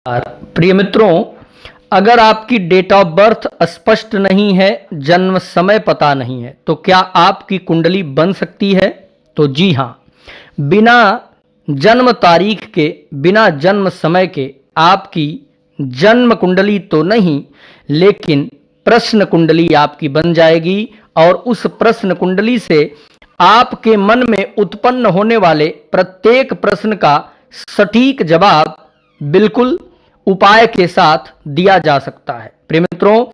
प्रिय मित्रों, अगर आपकी डेट ऑफ बर्थ स्पष्ट नहीं है, जन्म समय पता नहीं है, तो क्या आपकी कुंडली बन सकती है? तो जी हां, बिना जन्म तारीख के, बिना जन्म समय के आपकी जन्म कुंडली तो नहीं, लेकिन प्रश्न कुंडली आपकी बन जाएगी और उस प्रश्न कुंडली से आपके मन में उत्पन्न होने वाले प्रत्येक प्रश्न का सटीक जवाब बिल्कुल उपाय के साथ दिया जा सकता है। प्रिय मित्रों,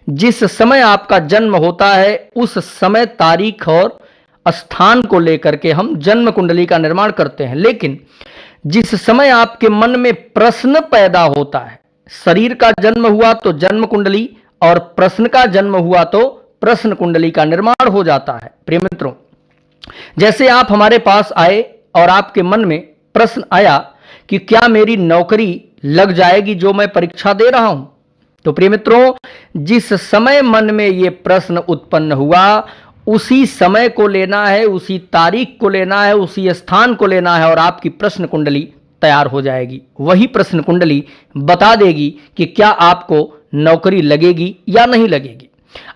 जिस समय आपका जन्म होता है उस समय, तारीख और स्थान को लेकर के हम जन्म कुंडली का निर्माण करते हैं, लेकिन जिस समय आपके मन में प्रश्न पैदा होता है, शरीर का जन्म हुआ तो जन्म कुंडली और प्रश्न का जन्म हुआ तो प्रश्न कुंडली का निर्माण हो जाता है। प्रिय मित्रों, जैसे आप हमारे पास आए और आपके मन में प्रश्न आया कि क्या मेरी नौकरी लग जाएगी जो मैं परीक्षा दे रहा हूं, तो प्रिय मित्रों, जिस समय मन में यह प्रश्न उत्पन्न हुआ उसी समय को लेना है, उसी तारीख को लेना है, उसी स्थान को लेना है और आपकी प्रश्न कुंडली तैयार हो जाएगी। वही प्रश्न कुंडली बता देगी कि क्या आपको नौकरी लगेगी या नहीं लगेगी।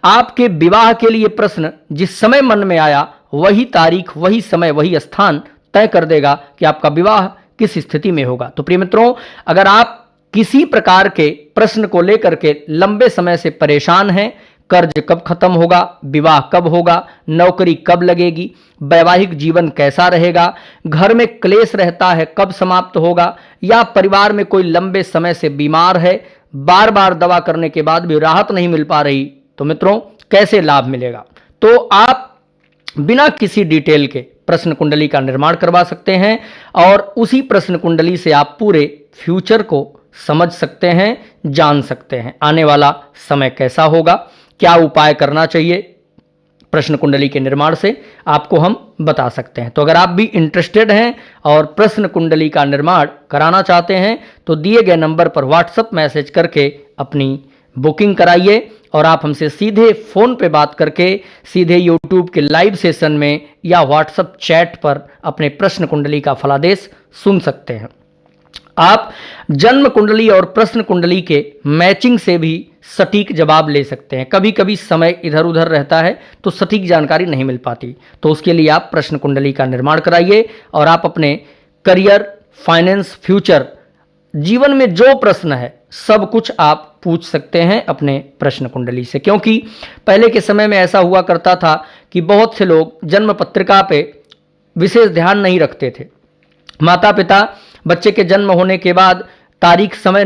आपके विवाह के लिए प्रश्न जिस समय मन में आया, वही तारीख, वही समय, वही स्थान तय कर देगा कि आपका विवाह किस स्थिति में होगा। तो प्रिय मित्रों, अगर आप किसी प्रकार के प्रश्न को लेकर के लंबे समय से परेशान हैं, कर्ज कब खत्म होगा, विवाह कब होगा, नौकरी कब लगेगी, वैवाहिक जीवन कैसा रहेगा, घर में क्लेश रहता है कब समाप्त होगा, या परिवार में कोई लंबे समय से बीमार है, बार बार दवा करने के बाद भी राहत नहीं मिल पा रही, तो मित्रों कैसे लाभ मिलेगा। तो आप बिना किसी डिटेल के प्रश्न कुंडली का निर्माण करवा सकते हैं और उसी प्रश्न कुंडली से आप पूरे फ्यूचर को समझ सकते हैं, जान सकते हैं, आने वाला समय कैसा होगा, क्या उपाय करना चाहिए। प्रश्न कुंडली के निर्माण से आपको हम बता सकते हैं। तो अगर आप भी इंटरेस्टेड हैं और प्रश्न कुंडली का निर्माण कराना चाहते हैं तो दिए गए नंबर पर व्हाट्सएप मैसेज करके अपनी बुकिंग कराइए और आप हमसे सीधे फ़ोन पे बात करके, सीधे यूट्यूब के लाइव सेशन में या व्हाट्सएप चैट पर अपने प्रश्न कुंडली का फलादेश सुन सकते हैं। आप जन्म कुंडली और प्रश्न कुंडली के मैचिंग से भी सटीक जवाब ले सकते हैं। कभी कभी समय इधर उधर रहता है तो सटीक जानकारी नहीं मिल पाती, तो उसके लिए आप प्रश्न कुंडली का निर्माण कराइए और आप अपने करियर, फाइनेंस, फ्यूचर, जीवन में जो प्रश्न है सब कुछ आप पूछ सकते हैं अपने प्रश्न कुंडली से। क्योंकि पहले के समय में ऐसा हुआ करता था कि बहुत से लोग जन्म पत्रिका पे विशेष ध्यान नहीं रखते थे। माता पिता बच्चे के जन्म होने के बाद तारीख, समय